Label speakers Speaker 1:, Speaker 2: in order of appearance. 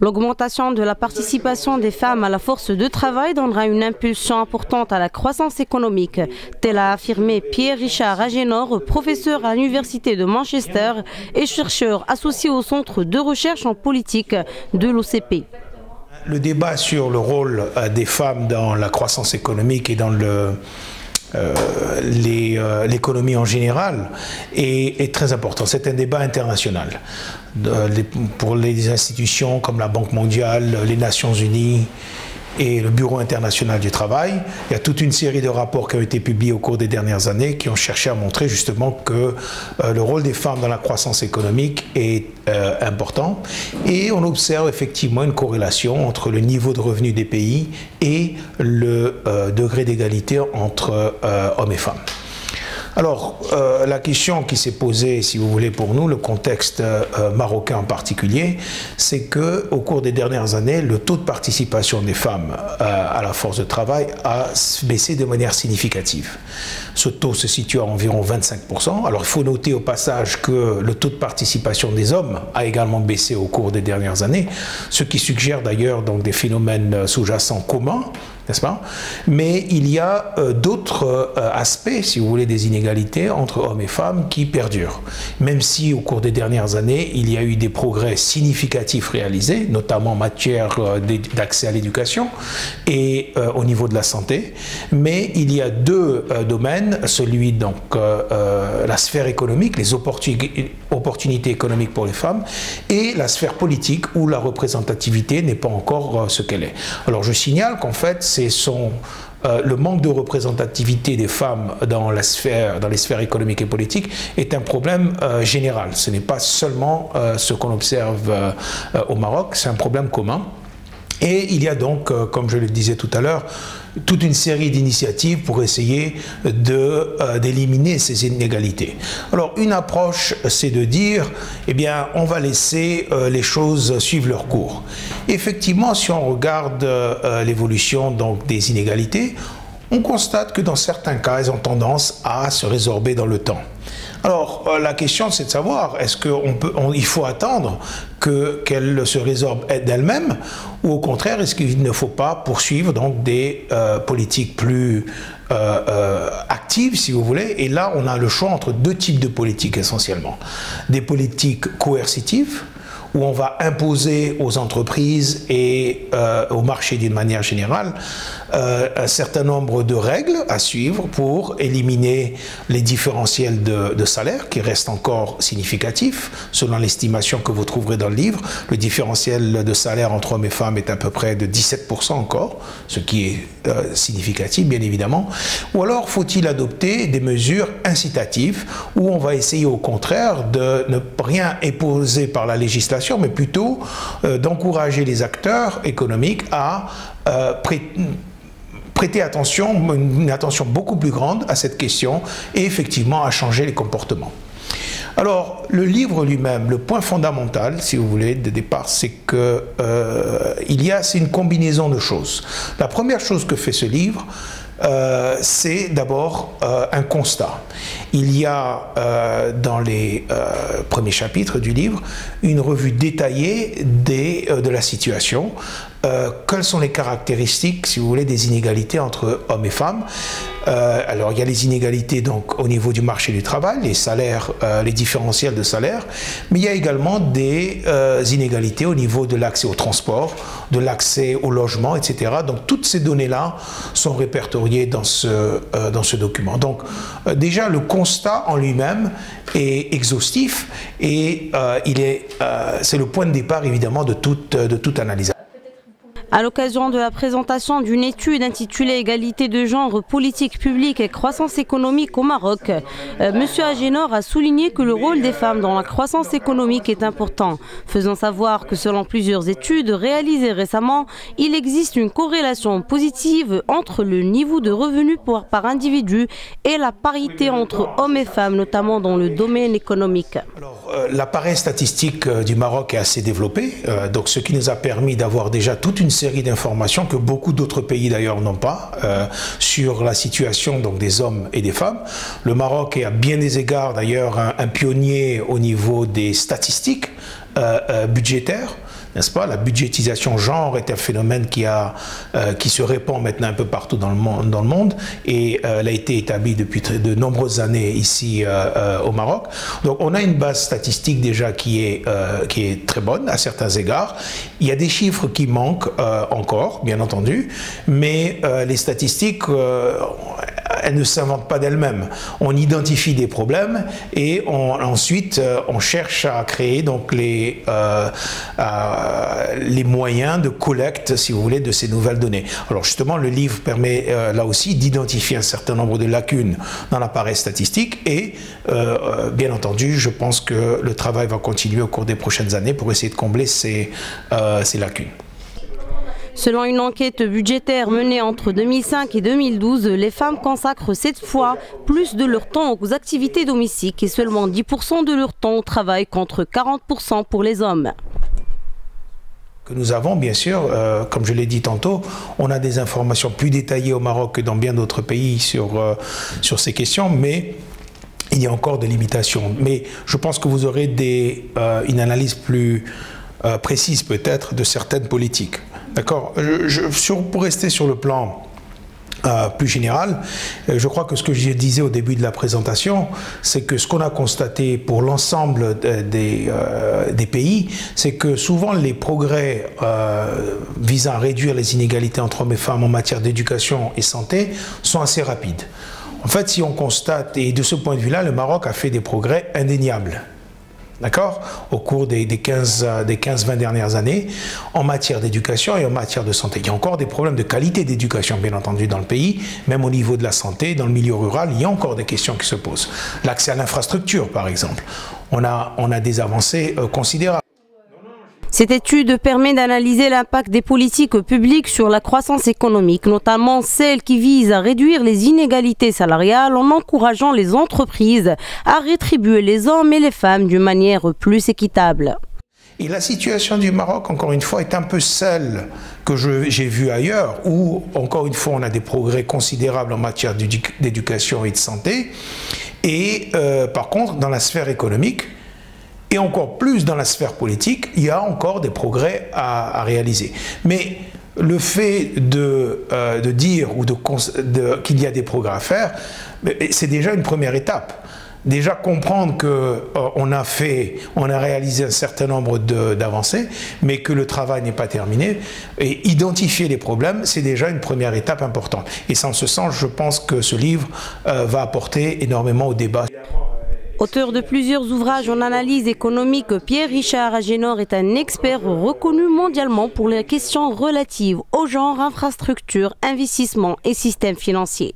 Speaker 1: L'augmentation de la participation des femmes à la force de travail donnera une impulsion importante à la croissance économique, tel a affirmé Pierre-Richard Agénor, professeur à l'Université de Manchester et chercheur associé au Centre de recherche en politique de l'OCP.
Speaker 2: Le débat sur le rôle des femmes dans la croissance économique et dans l'économie en général est très important. C'est un débat international. Pour les institutions comme la Banque mondiale, les Nations unies et le Bureau international du travail, il y a toute une série de rapports qui ont été publiés au cours des dernières années qui ont cherché à montrer justement que le rôle des femmes dans la croissance économique est important, et on observe effectivement une corrélation entre le niveau de revenu des pays et le degré d'égalité entre hommes et femmes. Alors, la question qui s'est posée, si vous voulez, pour nous, le contexte marocain en particulier, c'est qu'au cours des dernières années, le taux de participation des femmes à la force de travail a baissé de manière significative. Ce taux se situe à environ 25%. Alors, il faut noter au passage que le taux de participation des hommes a également baissé au cours des dernières années, ce qui suggère d'ailleurs donc des phénomènes sous-jacents communs, n'est-ce pas? Mais il y a d'autres aspects, si vous voulez, des inégalités entre hommes et femmes qui perdurent. Même si au cours des dernières années, il y a eu des progrès significatifs réalisés, notamment en matière d'accès à l'éducation et au niveau de la santé. Mais il y a deux domaines, celui donc la sphère économique, les opportunités économiques pour les femmes, et la sphère politique où la représentativité n'est pas encore ce qu'elle est. Alors je signale qu'en fait, le manque de représentativité des femmes dans les sphères économiques et politiques est un problème général. Ce n'est pas seulement ce qu'on observe au Maroc, c'est un problème commun. Et il y a donc, comme je le disais tout à l'heure, toute une série d'initiatives pour essayer d'éliminer ces inégalités. Alors, une approche, c'est de dire, eh bien, on va laisser les choses suivre leur cours. Effectivement, si on regarde l'évolution donc des inégalités, on constate que dans certains cas, elles ont tendance à se résorber dans le temps. Alors, la question, c'est de savoir, est-ce qu'il faut attendre qu'elle se résorbe d'elle-même, ou au contraire, est-ce qu'il ne faut pas poursuivre donc des politiques plus actives, si vous voulez? Et là, on a le choix entre deux types de politiques essentiellement. Des politiques coercitives, où on va imposer aux entreprises et au marché d'une manière générale un certain nombre de règles à suivre pour éliminer les différentiels de salaire qui restent encore significatifs. Selon l'estimation que vous trouverez dans le livre, le différentiel de salaire entre hommes et femmes est à peu près de 17% encore, ce qui est significatif bien évidemment. Ou alors faut-il adopter des mesures incitatives où on va essayer au contraire de ne rien imposer par la législation, mais plutôt d'encourager les acteurs économiques à prêter attention, une attention beaucoup plus grande à cette question et effectivement à changer les comportements. Alors, le livre lui-même, le point fondamental, si vous voulez, de départ, c'est que c'est une combinaison de choses. La première chose que fait ce livre, c'est d'abord un constat. Il y a dans les premiers chapitres du livre une revue détaillée de la situation. Quelles sont les caractéristiques, si vous voulez, des inégalités entre hommes et femmes? Alors, il y a les inégalités donc au niveau du marché du travail, les salaires, les différentiels de salaire, mais il y a également des inégalités au niveau de l'accès au transport, de l'accès au logement, etc. Donc, toutes ces données-là sont répertoriées dans ce document. Donc, déjà, le constat en lui-même est exhaustif et c'est le point de départ, évidemment, de toute analyse.
Speaker 1: À l'occasion de la présentation d'une étude intitulée « Égalité de genre, politique publique et croissance économique au Maroc », M. Agénor a souligné que le rôle des femmes dans la croissance économique est important, faisant savoir que selon plusieurs études réalisées récemment, il existe une corrélation positive entre le niveau de revenus par individu et la parité entre hommes et femmes, notamment dans le domaine économique.
Speaker 2: Alors, l'appareil statistique du Maroc est assez développé, donc ce qui nous a permis d'avoir déjà toute une série d'informations que beaucoup d'autres pays d'ailleurs n'ont pas sur la situation donc des hommes et des femmes. Le Maroc est à bien des égards d'ailleurs un pionnier au niveau des statistiques budgétaires. n'est-ce pas? La budgétisation genre est un phénomène qui se répand maintenant un peu partout dans le monde et elle a été établie depuis de nombreuses années ici au Maroc. Donc on a une base statistique déjà qui est très bonne à certains égards. Il y a des chiffres qui manquent encore, bien entendu, mais les statistiques, elles ne s'inventent pas d'elles-mêmes. On identifie des problèmes et ensuite on cherche à créer donc les moyens de collecte, si vous voulez, de ces nouvelles données. Alors justement, le livre permet là aussi d'identifier un certain nombre de lacunes dans l'appareil statistique et bien entendu, je pense que le travail va continuer au cours des prochaines années pour essayer de combler ces lacunes.
Speaker 1: Selon une enquête budgétaire menée entre 2005 et 2012, les femmes consacrent 7 fois plus de leur temps aux activités domestiques et seulement 10% de leur temps au travail contre 40% pour les hommes.
Speaker 2: Que nous avons, bien sûr, comme je l'ai dit tantôt, on a des informations plus détaillées au Maroc que dans bien d'autres pays sur ces questions, mais il y a encore des limitations. Mais je pense que vous aurez une analyse plus précise peut-être de certaines politiques. D'accord. Pour rester sur le plan plus général, je crois que ce que je disais au début de la présentation, c'est que ce qu'on a constaté pour l'ensemble des pays, c'est que souvent les progrès visant à réduire les inégalités entre hommes et femmes en matière d'éducation et santé sont assez rapides. En fait, si on constate, et de ce point de vue-là, le Maroc a fait des progrès indéniables. D'accord? Au cours des 15-20 dernières années, en matière d'éducation et en matière de santé. Il y a encore des problèmes de qualité d'éducation, bien entendu, dans le pays. Même au niveau de la santé, dans le milieu rural, il y a encore des questions qui se posent. L'accès à l'infrastructure, par exemple. On a des avancées considérables.
Speaker 1: Cette étude permet d'analyser l'impact des politiques publiques sur la croissance économique, notamment celles qui visent à réduire les inégalités salariales en encourageant les entreprises à rétribuer les hommes et les femmes d'une manière plus équitable.
Speaker 2: Et la situation du Maroc, encore une fois, est un peu celle que j'ai vue ailleurs, où, encore une fois, on a des progrès considérables en matière d'éducation et de santé. Et par contre, dans la sphère économique, et encore plus dans la sphère politique, il y a encore des progrès à réaliser. Mais le fait de dire qu'il y a des progrès à faire, c'est déjà une première étape. Déjà comprendre qu'on a réalisé un certain nombre d'avancées, mais que le travail n'est pas terminé, et identifier les problèmes, c'est déjà une première étape importante. Et en ce sens, je pense que ce livre va apporter énormément au débat.
Speaker 1: Auteur de plusieurs ouvrages en analyse économique, Pierre-Richard Agénor est un expert reconnu mondialement pour les questions relatives au genre, infrastructures, investissements et systèmes financiers.